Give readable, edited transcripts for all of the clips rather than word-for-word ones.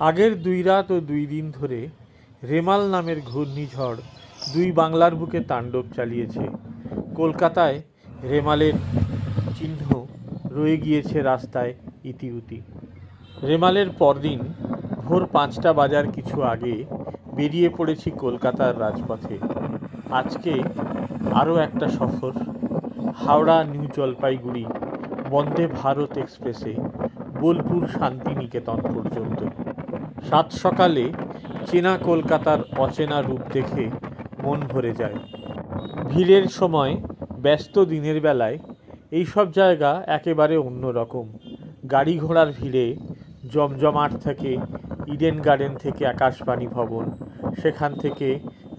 আগের 2 রাত ও 2 দিন ধরে রেমাল নামের ঘূর্ণিঝড় দুই বাংলার বুকে তাণ্ডব চালিয়েছে। কলকাতায় রেমালের চিহ্ন রয়ে গিয়েছে রাস্তায় ইতিউতি। রেমালের পরদিন ভোর 5টা বাজার কিছু আগে বেরিয়ে পড়েছি কলকাতার রাজপথে। আজকে আরও একটা সফর, হাওড়া নিউ জলপাইগুড়ি বন্দে ভারত এক্সপ্রেসে বোলপুর শান্তিনিকেতন পর্যন্ত। সাত সকালে চেনা কলকাতার অচেনা রূপ দেখে মন ভরে যায়। ভিড়ের সময়, ব্যস্ত দিনের বেলায় এইসব জায়গা একেবারে অন্যরকম। গাড়ি ঘোড়ার ভিড়ে জমজমাট থেকে ইডেন গার্ডেন থেকে আকাশবাণী ভবন, সেখান থেকে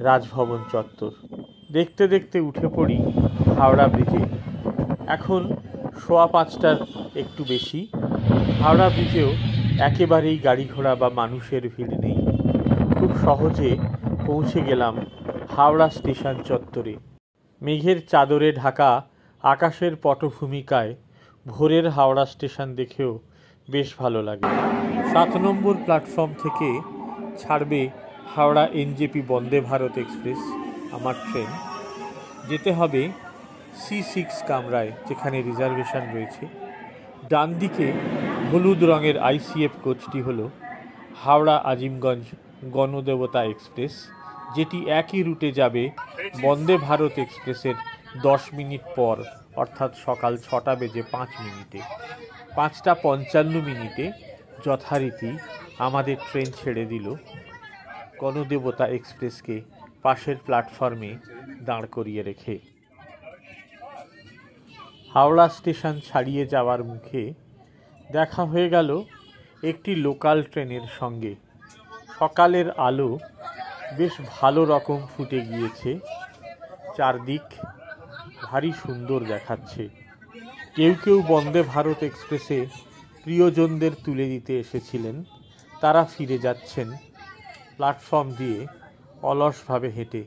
রাজভবন চত্বর। দেখতে দেখতে উঠে পড়ি হাওড়া ব্রিজে। এখন 5:15টার একটু বেশি। হাওড়া ব্রিজেও একেবারেই গাড়ি ঘোড়া বা মানুষের ভিড় নেই। খুব সহজে পৌঁছে গেলাম হাওড়া স্টেশন চত্বরে। মেঘের চাদরে ঢাকা আকাশের পটভূমিকায় ভোরের হাওড়া স্টেশন দেখেও বেশ ভালো লাগে। 7 নম্বর প্ল্যাটফর্ম থেকে ছাড়বে হাওড়া এনজেপি বন্দে ভারত এক্সপ্রেস, আমার ট্রেন। যেতে হবে C6 কামরায়, যেখানে রিজার্ভেশন রয়েছে। ডান দিকে হলুদ রঙের ICF কোচটি হলো হাওড়া আজিমগঞ্জ গণদেবতা এক্সপ্রেস, যেটি একই রুটে যাবে বন্দে ভারত এক্সপ্রেসের 10 মিনিট পর, অর্থাৎ সকাল 6:05। 5:55 যথারীতি আমাদের ট্রেন ছেড়ে দিল গণদেবতা এক্সপ্রেসকে পাশের প্ল্যাটফর্মে দাঁড় করিয়ে রেখে। হাওড়া স্টেশন ছাড়িয়ে যাওয়ার মুখে দেখা হয়ে গেল একটি লোকাল ট্রেনের সঙ্গে। সকালের আলো বেশ ভালো রকম ফুটে গিয়েছে, চারদিক ভারী সুন্দর দেখাচ্ছে। কেউ কেউ বন্দে ভারত এক্সপ্রেসে প্রিয়জনদের তুলে দিতে এসেছিলেন, তারা ফিরে যাচ্ছেন প্ল্যাটফর্ম দিয়ে অলসভাবে হেঁটে।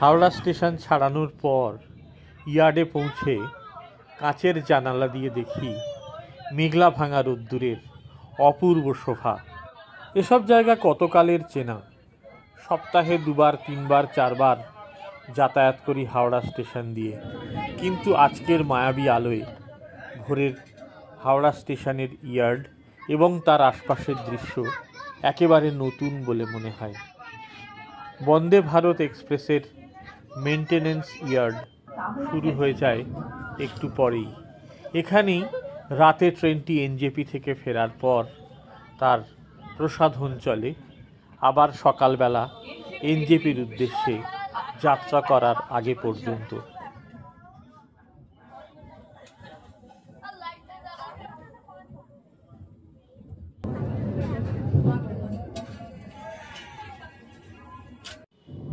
হাওড়া স্টেশন ছাড়ানোর পর ইয়ার্ডে পৌঁছে কাঁচের জানালা দিয়ে দেখি মেঘলা ভাঙা রোদ্দুরের অপূর্ব শোভা। এসব জায়গা কতকালের চেনা। সপ্তাহে 2বার 3বার 4বার যাতায়াত করি হাওড়া স্টেশন দিয়ে, কিন্তু আজকের মায়াবী আলোয় ভোরের হাওড়া স্টেশনের ইয়ার্ড এবং তার আশপাশের দৃশ্য একেবারে নতুন বলে মনে হয়। বন্দে ভারত এক্সপ্রেসের মেনটেনেন্স ইয়ার্ড শুরু হয়ে যায় একটু পরেই। এখানেই রাতে ট্রেনটি এনজেপি থেকে ফেরার পর তার প্রসাধন চলে, আবার সকালবেলা এনজেপির উদ্দেশ্যে যাত্রা করার আগে পর্যন্ত।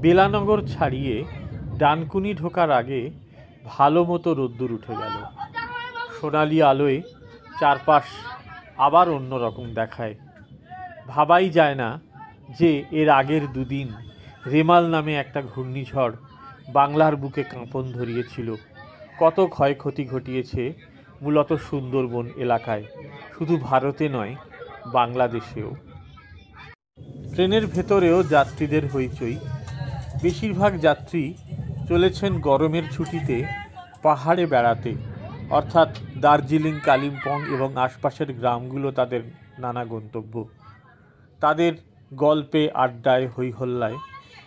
বেলানগর ছাড়িয়ে ডানকুনি ঢোকার আগে ভালো মতো রোদ্দুর উঠে গেল। সোনালি আলোয় চারপাশ আবার অন্যরকম দেখায়। ভাবাই যায় না যে এর আগের 2 দিন রেমাল নামে একটা ঘূর্ণিঝড় বাংলার বুকে কাঁপন ধরিয়েছিল। কত ক্ষয়ক্ষতি ঘটিয়েছে মূলত সুন্দরবন এলাকায়, শুধু ভারতে নয়, বাংলাদেশেও। ট্রেনের ভেতরেও যাত্রীদের হইচই। বেশিরভাগ যাত্রী চলেছেন গরমের ছুটিতে পাহাড়ে বেড়াতে, অর্থাৎ দার্জিলিং, কালিম্পং এবং আশপাশের গ্রামগুলো তাদের নানা গন্তব্য। তাদের গল্পে, আড্ডায়, হইহল্লায়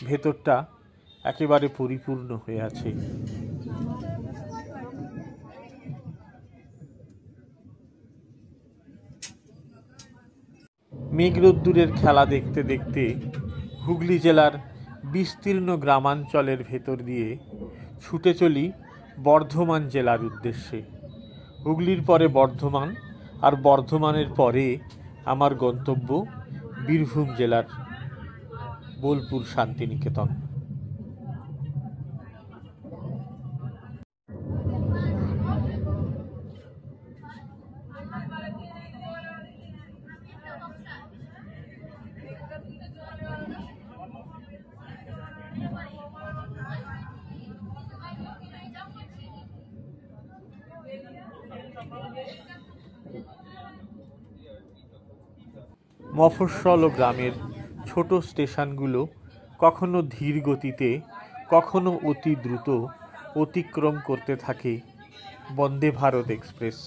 ভেতরটা একেবারে পরিপূর্ণ হয়ে আছে। মেঘ রোদ্দুরের খেলা দেখতে দেখতে হুগলি জেলার বিস্তীর্ণ গ্রামাঞ্চলের ভেতর দিয়ে ছুটে চলি বর্ধমান জেলার উদ্দেশ্যে। হুগলির পরে বর্ধমান, আর বর্ধমানের পরে আমার গন্তব্য বীরভূম জেলার বোলপুর শান্তিনিকেতন। মফস্বল ও গ্রামের ছোট স্টেশনগুলো কখনো ধীর গতিতে, কখনো অতি দ্রুত অতিক্রম করতে থাকে বন্দে ভারত এক্সপ্রেস।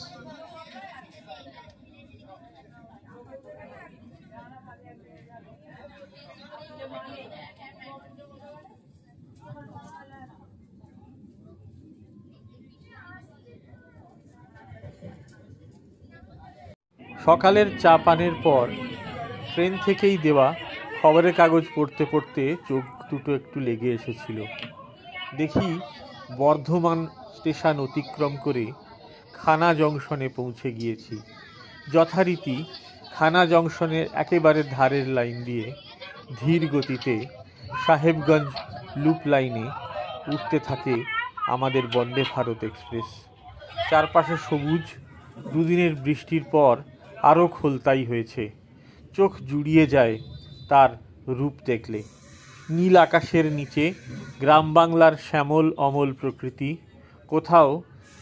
সকালের চা পানের পর ট্রেন থেকেই দেওয়া খবরের কাগজ পড়তে পড়তে চোখ দুটো একটু লেগে এসেছিল। দেখি বর্ধমান স্টেশন অতিক্রম করে খানা জংশনে পৌঁছে গিয়েছি। যথারীতি খানা জংশনের একেবারে ধারের লাইন দিয়ে ধীর গতিতে সাহেবগঞ্জ লুপ লাইনে উঠতে থাকে আমাদের বন্দে ভারত এক্সপ্রেস। চারপাশে সবুজ, দুদিনের বৃষ্টির পর আরও খোলতাই হয়েছে। চোখ জুড়িয়ে যায় তার রূপ দেখলে। নীল আকাশের নিচে গ্রাম বাংলার শ্যামল অমল প্রকৃতি, কোথাও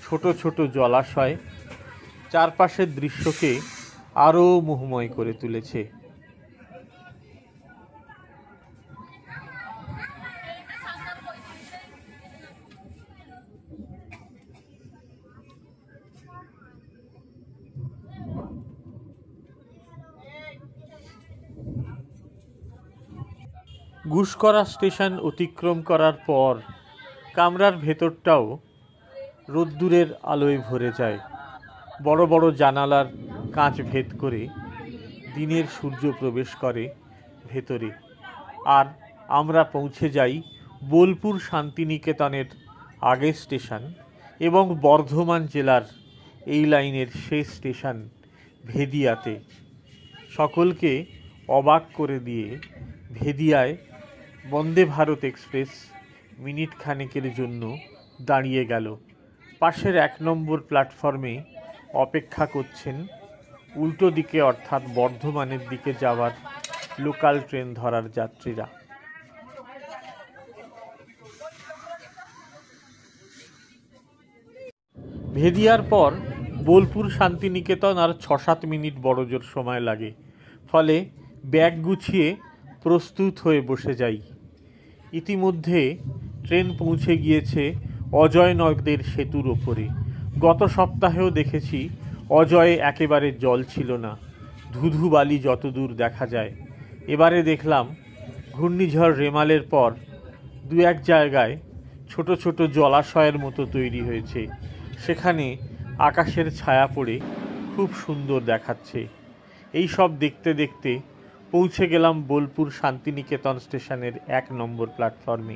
ছোট ছোট জলাশয় চারপাশের দৃশ্যকে আরও মোহময় করে তুলেছে। গুসকরা স্টেশন অতিক্রম করার পর কামরার ভেতরটাও রোদ্দুরের আলোয় ভরে যায়। বড় বড় জানালার কাঁচ ভেদ করে দিনের সূর্য প্রবেশ করে ভেতরে, আর আমরা পৌঁছে যাই বোলপুর শান্তিনিকেতনের আগের স্টেশন এবং বর্ধমান জেলার এই লাইনের শেষ স্টেশন ভেদিয়াতে। সকলকে অবাক করে দিয়ে ভেদিয়ায় বন্দে ভারত এক্সপ্রেস মিনিট খানেকের জন্য দাঁড়িয়ে গেল। পাশের 1 নম্বর প্ল্যাটফর্মে অপেক্ষা করছেন উল্টো দিকে অর্থাৎ বর্ধমানের দিকে যাওয়ার লোকাল ট্রেন ধরার যাত্রীরা। ভেদিয়ার পর বোলপুর শান্তিনিকেতন আর 6-7 মিনিট বড়জোর সময় লাগে, ফলে ব্যাগ গুছিয়ে প্রস্তুত হয়ে বসে যাই। ইতিমধ্যে ট্রেন পৌঁছে গিয়েছে অজয়নগরের সেতুর ওপরে। গত সপ্তাহেও দেখেছি অজয়ে একেবারে জল ছিল না, ধুধু বালি যতদূর দেখা যায়। এবারে দেখলাম ঘূর্ণিঝড় রেমালের পর 2-1 জায়গায় ছোট ছোট জলাশয়ের মতো তৈরি হয়েছে, সেখানে আকাশের ছায়া পড়ে খুব সুন্দর দেখাচ্ছে। এই সব দেখতে দেখতে পৌঁছে গেলাম বোলপুর শান্তিনিকেতন স্টেশনের 1 নম্বর প্ল্যাটফর্মে।